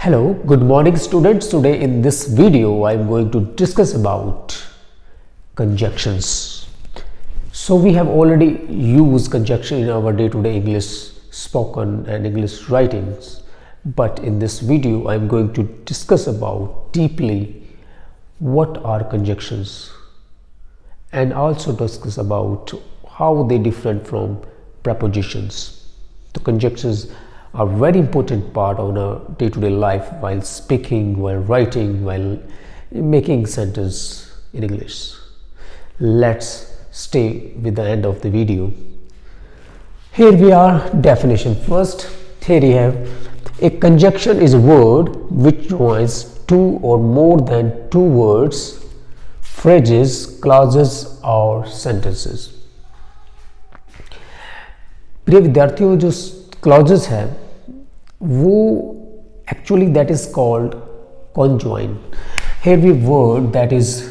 Hello, good morning students. Today in this video I am going to discuss about conjunctions. So we have already used conjunction in our day-to-day English spoken and English writings, but in this video I am going to discuss about deeply what are conjunctions and also discuss about how they different from prepositions. The conjunctions are very important part of our day-to-day life while speaking, while writing, while making sentence in English. Let's stay with the end of the video. Here we are, definition first. Here we have a conjunction is a word which joins two or more than two words, phrases, clauses or sentences. प्रिय विद्यार्थियों, जो clauses है वो actually that is called conjoin. Here we have word that is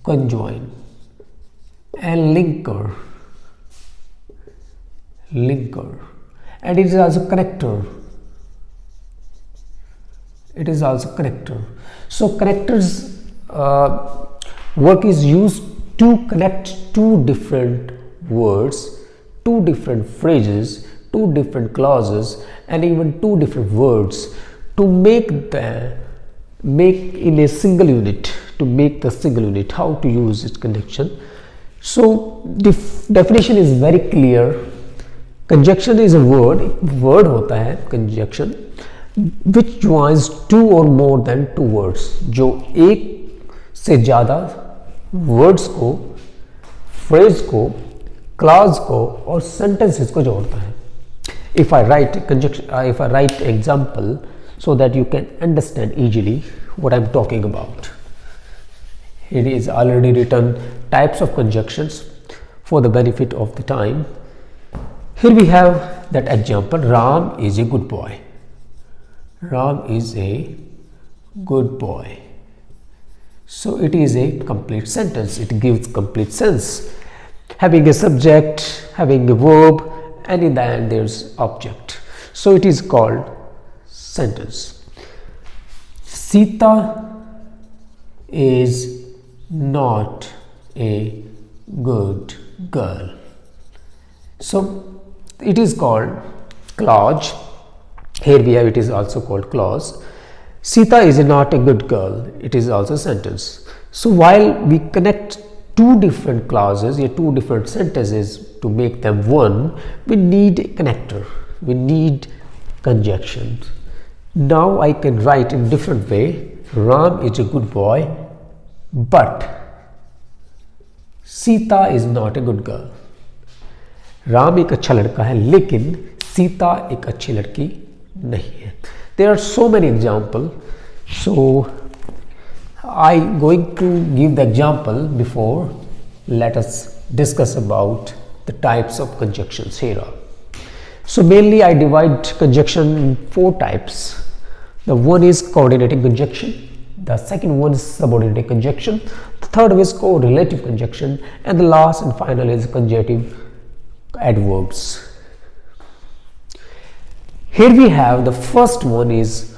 conjoin and linker, and it is also connector. So connectors work is used to connect two different words, two different phrases, two different clauses and even two different words to make in a single unit, to make the single unit. How to use its conjunction? So definition is very clear. Conjunction is a word होता है conjunction which joins two or more than two words, जो एक से ज़्यादा words को, phrase को, clause को और sentences को जोड़ता है. If I write example so that you can understand easily what I am talking about. It is already written types of conjunctions for the benefit of the time. Here we have that example. Ram is a good boy. Ram is a good boy. So it is a complete sentence. It gives complete sense. Having a subject, having a verb, and in the end there's object. So it is called sentence. Sita is not a good girl. So it is called clause. Here we have, it is also called clause. Sita is not a good girl. It is also sentence. So while we connect two different clauses or two different sentences to make them one, we need a connector, we need conjunctions. Now I can write in different way. Ram is a good boy, but Sita is not a good girl. Ram एक अच्छा लड़का है लेकिन सीता एक अच्छी लड़की नहीं है. There are so many examples. So I going to give the example before. Let us discuss about the types of conjunctions here. So mainly I divide conjunction in four types. The one is coordinating conjunction, the second one is subordinating conjunction, the third is correlative conjunction, and the last and final is conjunctive adverbs. Here we have the first one is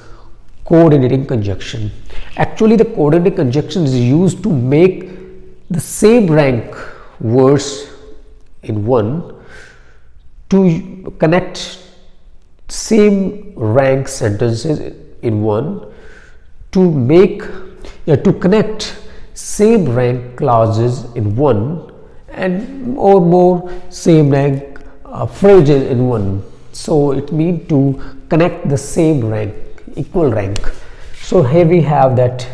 coordinating conjunction. Actually the coordinating conjunction is used to make the same rank words in one, to connect same rank sentences in one, to make to connect same rank clauses in one, and or more same rank phrases in one. So it means to connect the same rank, equal rank. So here we have that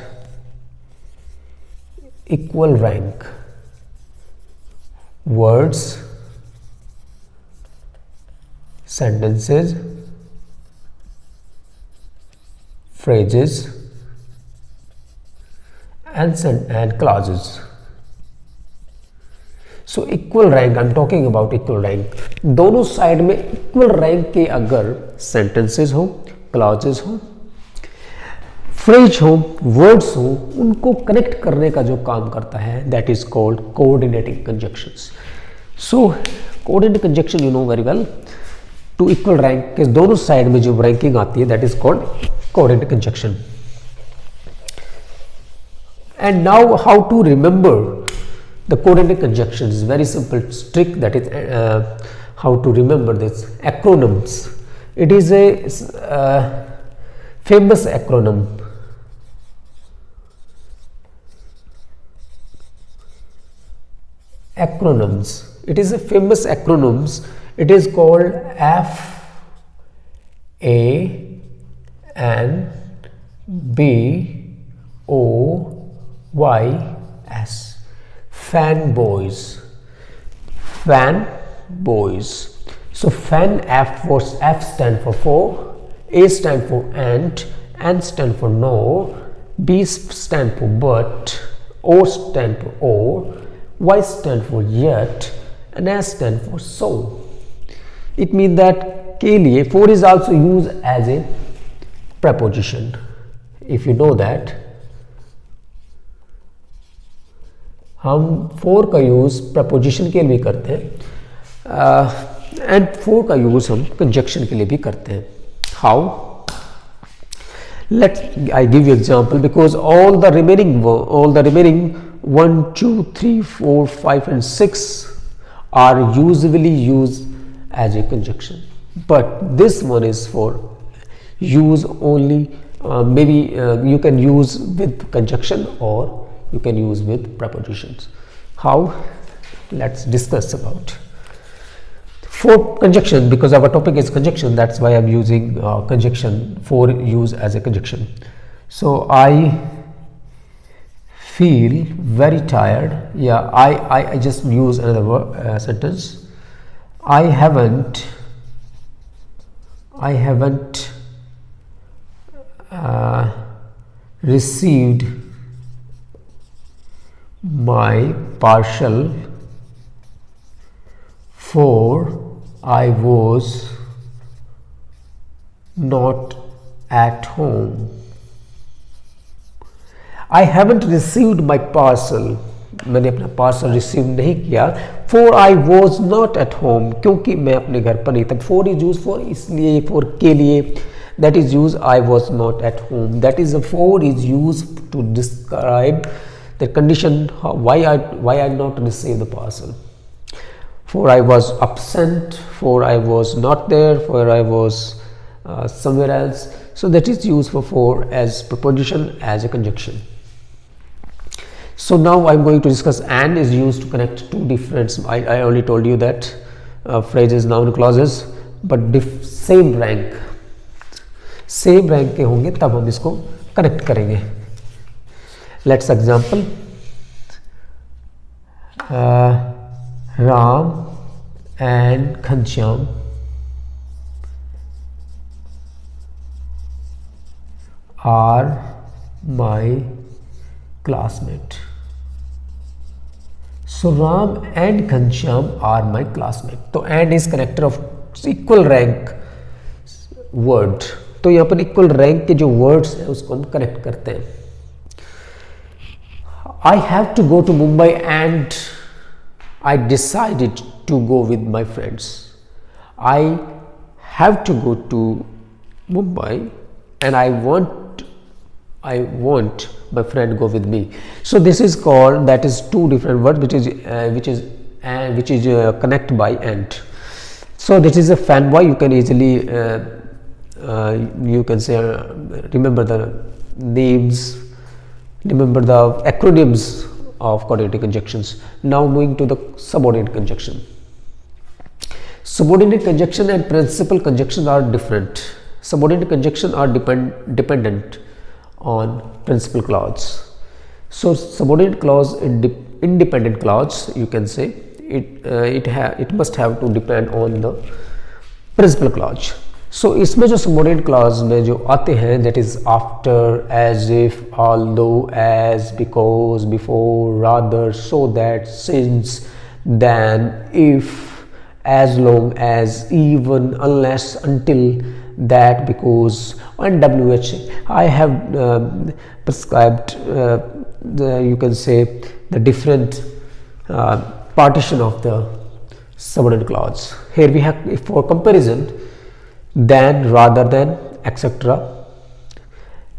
equal rank words, sentences, phrases and clauses. So equal rank, I am talking about equal rank. दोनों side में equal rank के अगर sentences हो, clauses हो, phrase हो, words हो, उनको connect करने का जो काम करता है, that is called coordinating conjunctions. So coordinating conjunction you know very well. Two equal rank के दोनों साइड में जो रैंकिंग आती है that is called coherent conjunction. And now how to remember the coherent conjunction is very simple trick, that is how to remember this acronyms. It is a famous acronym. Acronyms. It is a famous acronyms. It is called FANBOYS. Fanboys. Fanboys. So fan F stand for A stand for ant, N stand for no, B stand for but, O stand for or, Y stand for yet, and S stand for so. It means that के लिए 4 is also used as a preposition. If you know that, हम 4 का use preposition के लिए करते हैं and 4 का use हम कंजक्शन के लिए भी करते हैं. How? Let I give you example because all the remaining 1 2 3 4 5 and 6 are usually used as a conjunction, but this one is for use only. Maybe you can use with conjunction or you can use with prepositions. How? Let's discuss about. For conjunction, because our topic is conjunction, that's why I'm using conjunction for use as a conjunction. So I feel very tired. Yeah, I just use another sentence. I haven't received my partial for I was not at home. I haven't received my parcel. मैंने अपना parcel receive नहीं किया. For I was not at home, क्योंकि मैं अपने घर पर नहीं था. For is used for इसलिए, for के लिए, that is used I was not at home. That is, for is used to describe the condition why I not receive the parcel. For I was absent, for I was not there, for I was somewhere else. So that is used for as preposition, as a conjunction. So now I'm going to discuss and is used to connect two different. I only told you that phrases, noun, clauses, but same rank के होंगे तब हम इसको connect करेंगे. Let's example. Ram and Ghanshyam are my classmate. So Ram and Ghanshyam are my classmate. तो and is connector of equal rank word. तो यहाँ पर equal rank के जो words हैं उसको हम connect करते हैं. I have to go to Mumbai and I decided to go with my friends. I have to go to Mumbai and I want my friend go with me. So this is called, that is two different words which is connect by and. So this is a fanboy. You can easily you can say remember the names, remember the acronyms of coordinating conjunctions. Now moving to the subordinate conjunction. Subordinate conjunction and principal conjunction are different. Subordinate conjunction are dependent on principal clause. So subordinate clause, independent clause, you can say it must have to depend on the principal clause. So इसमें जो subordinate clause में जो आते हैं, that is after, as if, although, as, because, before, rather, so that, since, then, if, as long as, even, unless, until, that, because, and WH. I have prescribed you can say the different partition of the subordinate clause. Here we have for comparison than, rather than, etc.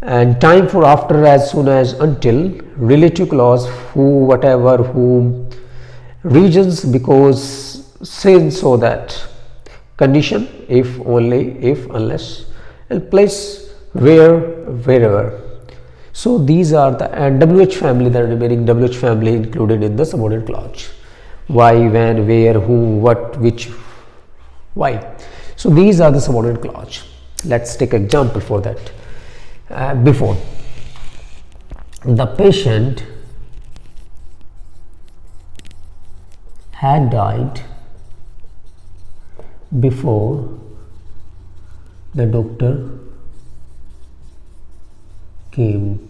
And time for, after, as soon as, until. Relative clause who, whatever, whom. Regions because, since, so that. Condition if, only, if, unless. And place where, wherever. So these are the, and WH family, the remaining WH family included in the subordinate clause. Why, when, where, who, what, which, why. So these are the subordinate clause. Let's take example for that. Before, the patient had died before the doctor came.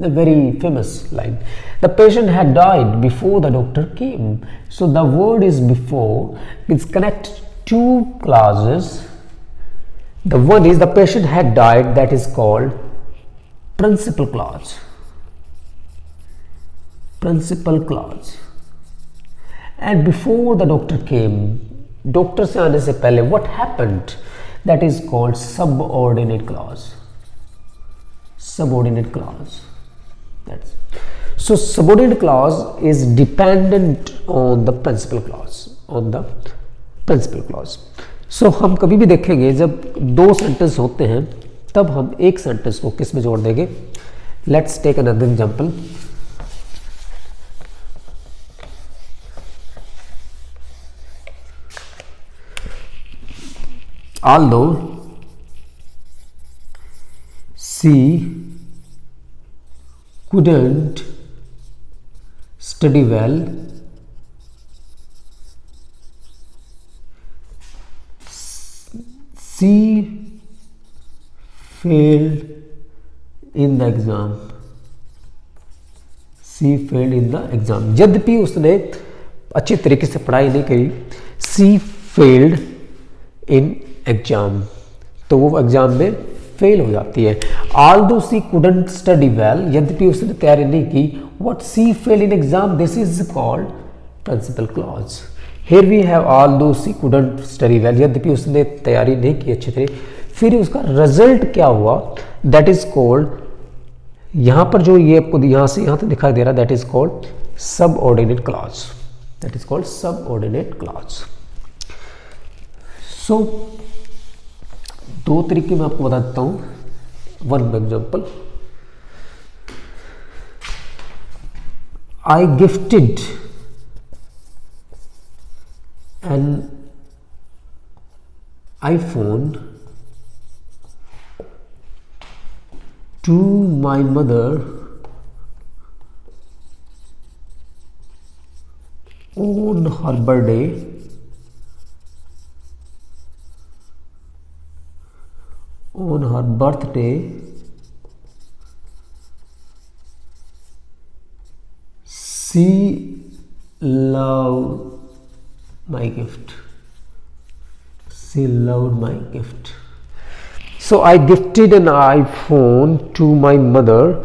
A very famous line. The patient had died before the doctor came. So the word is before. It's connect two clauses. The one is the patient had died, that is called principal clause. Principal clause. And before the doctor came, doctor से आने से पहले what happened, that is called subordinate clause. Subordinate clause. That's so subordinate clause is dependent on the principal clause. On the principal clause. So हम कभी भी देखेंगे जब दो सेंटेंस होते हैं तब हम एक सेंटेंस को किस में जोड़ देंगे. Let's take another example. Although she couldn't study well, she failed in the exam. She failed in the exam. यद्यपि उसने अच्छी तरीके से पढ़ाई नहीं करी, she failed in exam, तो वो एग्जाम में फेल हो जाती है. Although she couldn't study well, यद्यपि उसने तैयारी नहीं की, what she failed in exam, this is called principal clause. Here we have although she couldn't study well, यद्यपि उसने तैयारी नहीं की अच्छी तरह, फिर उसका रिजल्ट क्या हुआ, that is called, यहाँ पर जो ये आपको यहाँ से यहाँ तक दिखाई दे रहा, that is called subordinate clause. That is called subordinate clause. So दो तरीके मैं आपको बता देता हूँ. One example. I gifted an iPhone to my mother on her birthday. On her birthday, she loved my gift. She loved my gift. So I gifted an iPhone to my mother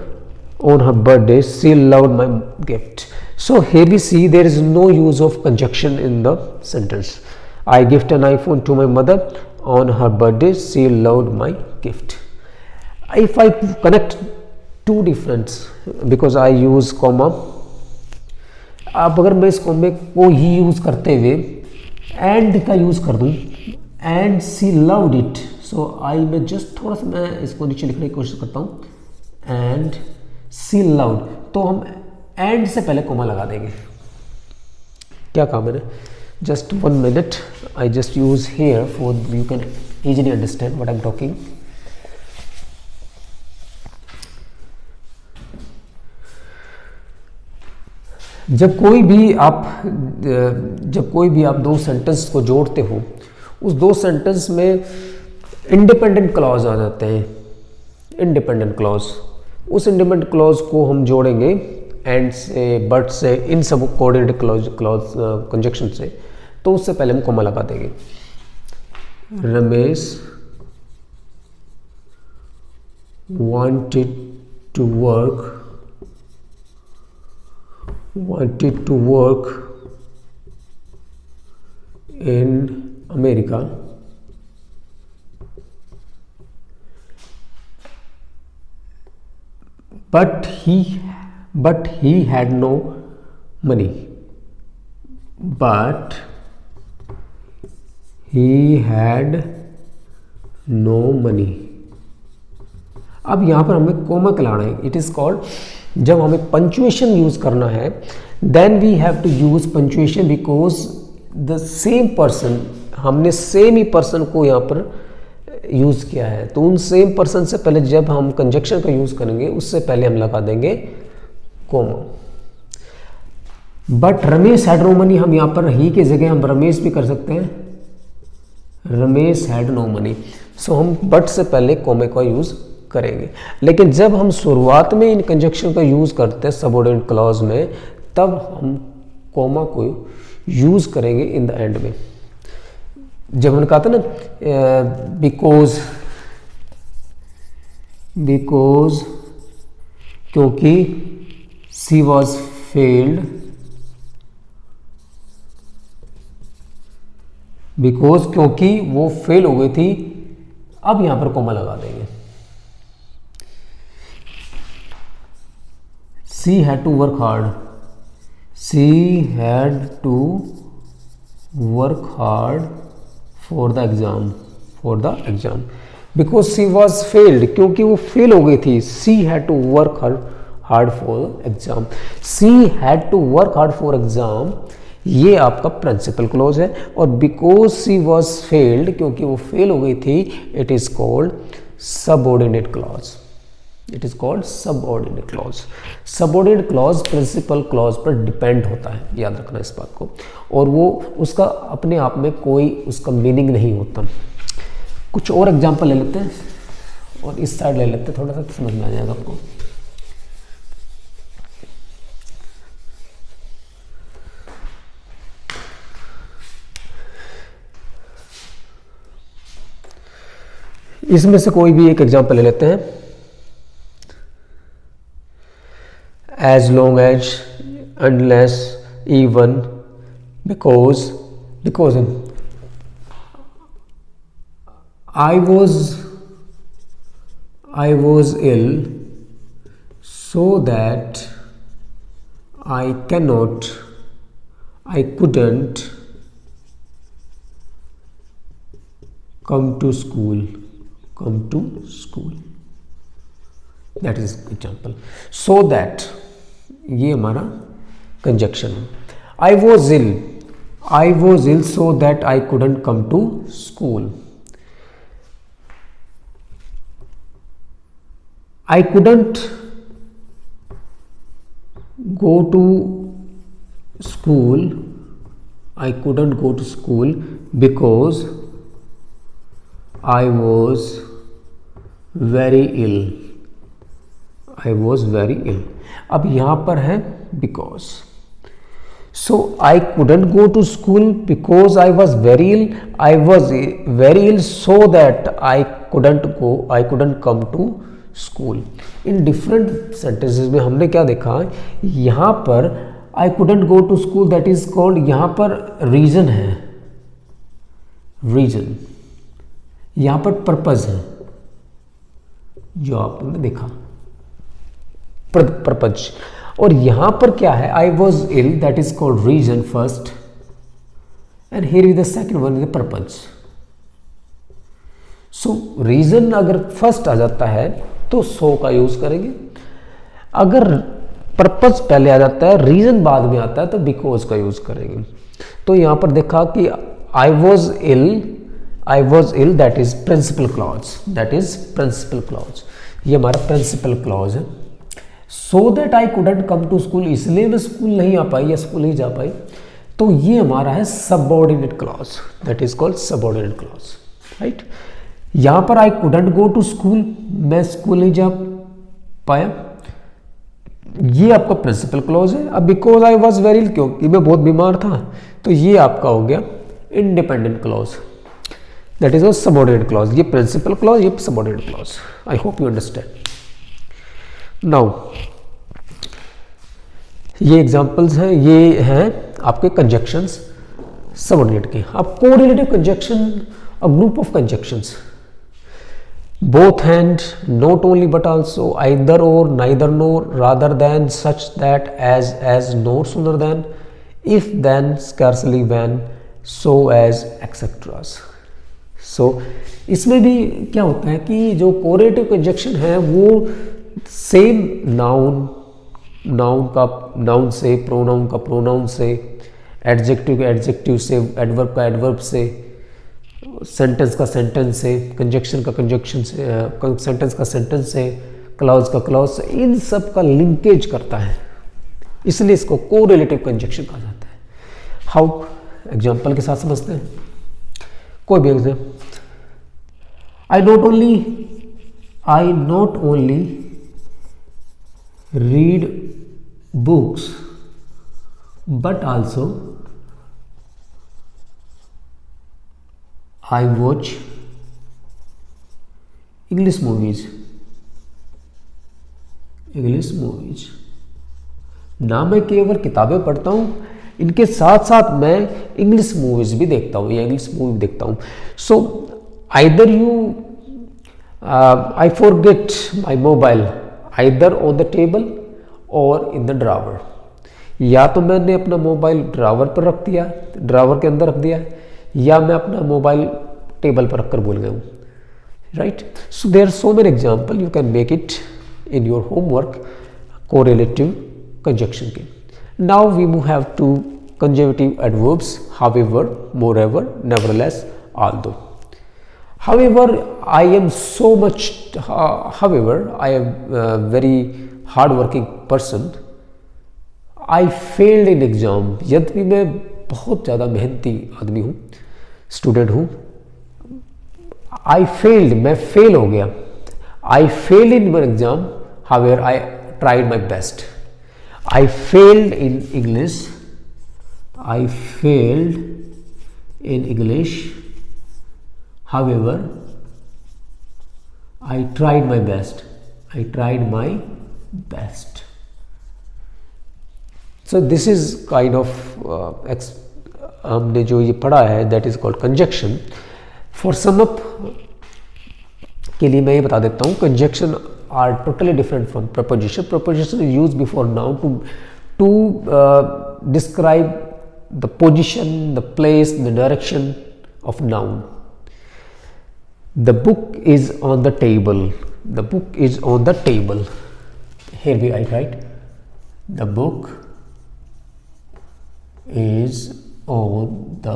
on her birthday. She loved my gift. So here we see there is no use of conjunction in the sentence. I gift an iPhone to my mother on her birthday. She loved my gift. If I connect two different, because I use comma, अब अगर मैं इस कॉमे को ही use करते हुए and का use कर दूं, एंड सी लव्ड इट, सो आई में जस्ट थोड़ा सा मैं इसको नीचे लिखने की कोशिश करता हूं, एंड सी लव्ड, तो हम एंड से पहले कोमा लगा देंगे. क्या कहा मैंने? Just 1 minute. I just use here for you can easily understand what I'm talking. जब कोई भी आप दो सेंटेंस को जोड़ते हो, उस दो सेंटेंस में इंडिपेंडेंट क्लॉज आ जाते हैं. इंडिपेंडेंट क्लॉज, उस इंडिपेंडेंट क्लॉज को हम जोड़ेंगे एंड से, बट से, इन सब कोऑर्डिनेट क्लॉज कंजक्शन से, तो उससे पहले हम कोमा लगा देंगे. Ramesh wanted to work in America, but he had no money. But he had no money. अब यहाँ पर हमें कोमा लाना है. इट इज कॉल्ड, जब हमें पंचुएशन यूज करना है, then we have to use punctuation because the same person, हमने सेम ही पर्सन को यहाँ पर यूज किया है. तो उन सेम पर्सन से पहले जब हम कंजक्शन का यूज करेंगे उससे पहले हम लगा देंगे comma. But Ramesh had no money, हम यहाँ पर ही की जगह हम रमेश भी कर सकते हैं. Ramesh had no money. So हम बट से पहले कोमे का यूज करेंगे. लेकिन जब हम शुरुआत में इन कंजक्शन का यूज करते हैं सबऑर्डिनेट क्लॉज में, तब हम कोमा को यूज करेंगे इन द एंड में. जब हमने कहा था ना बिकॉज क्योंकि सी वॉज फेल्ड, बिकॉज क्योंकि वो फेल हो गई थी. अब यहां पर कोमा लगा देंगे. She had to work hard, she had to work hard for the exam, because she was failed, क्योंकि वो फेल हो गई थी. She had to work hard for exam. She had to work hard for exam, ये आपका principal clause है. और because she was failed, क्योंकि वो फेल हो गई थी, it is called subordinate clause. It is called subordinate clause. Subordinate clause principal clause पर डिपेंड होता है, याद रखना इस बात को. और वो उसका अपने आप में कोई उसका मीनिंग नहीं होता. कुछ और एग्जांपल ले लेते हैं और इस साइड ले लेते हैं, थोड़ा सा समझ में आ जाएगा आपको. इसमें से कोई भी एक एग्जांपल ले लेते हैं. As long as, unless, even, because I was ill, so that I couldn't come to school. That is example. So that, ये हमारा कंजक्शन है. I was ill so that I couldn't come to school. I couldn't go to school because I was very ill. अब यहां पर है because. So I couldn't go to school because I was very ill. I was very ill so that I couldn't come to school. In different sentences में हमने क्या देखा, यहां पर I couldn't go to school, that is called, यहां पर reason है, यहां पर पर्पज है, जो आपने देखा पर्पज. और यहां पर क्या है, I was ill, that is called reason first, and here is the second one is the purpose. So reason अगर फर्स्ट आ जाता है तो सो का यूज करेंगे. अगर पर्पज पहले आ जाता है, रीजन बाद में आता है, तो बिकॉज का यूज करेंगे. तो यहां पर देखा कि I was ill, that is principal clause. ये हमारा प्रिंसिपल क्लॉज है. So that I couldn't come to school, इसलिए मैं स्कूल नहीं आ पाई या स्कूल नहीं जा पाई, तो ये हमारा है subordinate clause. That is called subordinate clause, right. यहां पर I couldn't go to school, मैं स्कूल नहीं जा पाया, ये आपका प्रिंसिपल क्लॉज है. अब because I was very ill, क्योंकि मैं बहुत बीमार था, तो ये आपका हो गया independent clause. That is a subordinate clause. ये प्रिंसिपल क्लॉज, ये subordinate clause. I hope you understand. Now ये एग्जांपल्स हैं, ये हैं आपके कंजक्शंस. सबऑर्डिनेट के। अब correlative conjunction, a group of conjunctions, both and, not only but also, either or, neither nor, rather than, such that, as nor, sooner than, if then, scarcely when, so as, etc. So इसमें भी क्या होता है कि जो correlative conjunction है वो same noun से, प्रोनाउन का प्रोनाउन से, एडजेक्टिव का एडजेक्टिव से, एडवर्ब का एडवर्ब से, सेंटेंस का सेंटेंस से, कंजक्शन का कंजक्शन से, सेंटेंस का सेंटेंस से, क्लॉज का क्लॉज से, इन सब का लिंकेज करता है, इसलिए इसको कोरिलेटिव कंजक्शन कहा जाता है। हाउ, एग्जांपल के साथ समझते हैं। कोई भी example, I not only read books but also I watch English movies. ना मैं केवल किताबें पढ़ता हूँ, इनके साथ साथ मैं इंग्लिश मूवीज भी देखता हूँ या इंग्लिश मूवी देखता हूँ। So either I forget my mobile either on the table और इन द ड्रावर, या तो मैंने अपना मोबाइल ड्रावर पर रख दिया, ड्रावर के अंदर रख दिया, या मैं अपना मोबाइल टेबल पर रखकर भूल गया हूँ, right. So there are so many example, you can make it in your homework correlative conjunction के। Now we move have to conservative adverbs, however, moreover, nevertheless, although. However, I am so much, however, I am a very hard-working person. I failed in exam. यद्यपि मैं बहुत ज़्यादा मेहनती आदमी हूँ, student हूँ। I failed, मैं फेल हो गया। I failed in my exam, however I tried my best. I failed in English, I failed in English, however I tried my best, I tried my best. So this is kind of हमने जो ये पढ़ा है that is called conjunction. For sum up के लिए मैं ये बता देता हूँ, conjunction are totally different from preposition. Preposition is use before noun to describe the position, the place, the direction of noun. The book is on the table, the book is on the table, here we I write the book is on the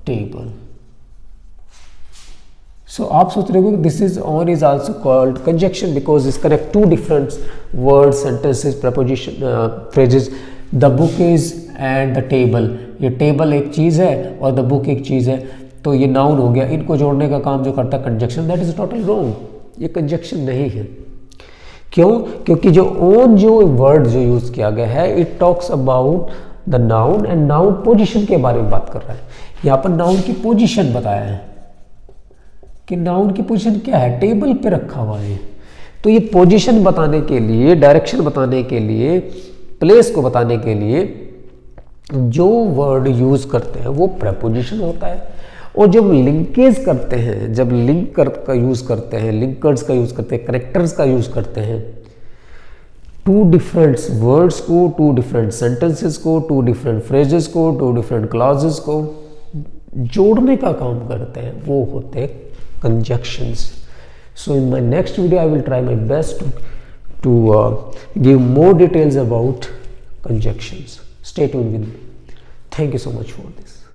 table. So आप सोच रहे हो this is on is also called conjunction because it connect two different words, sentences, preposition, phrases. The book is and the table. ये table एक चीज़ है और the book एक चीज़ है, तो ये noun हो गया। इनको जोड़ने का काम जो करता है conjunction, that is total wrong. ये conjunction नहीं है। क्यों? क्योंकि जो on जो word जो यूज़ किया गया है it talks about the noun and noun position के बारे में बात कर रहा है। यहाँ पर noun की position बताया है कि नाउन की पोजीशन क्या है, टेबल पे रखा हुआ है। तो ये पोजीशन बताने के लिए, डायरेक्शन बताने के लिए, प्लेस को बताने के लिए जो वर्ड यूज करते हैं वो प्रेपोजिशन होता है। और जब लिंकेज करते हैं, जब लिंक का यूज करते हैं, लिंकर्स का यूज करते हैं, कनेक्टर्स का यूज करते हैं, टू डिफरेंट वर्ड्स को, टू डिफरेंट सेंटेंसेस को, टू डिफरेंट फ्रेजेस को, टू डिफरेंट क्लॉजेस को जोड़ने का काम करते हैं, वो होते हैं conjunctions. So in my next video I will try my best to give more details about conjunctions. Stay tuned with me. Thank you so much for this.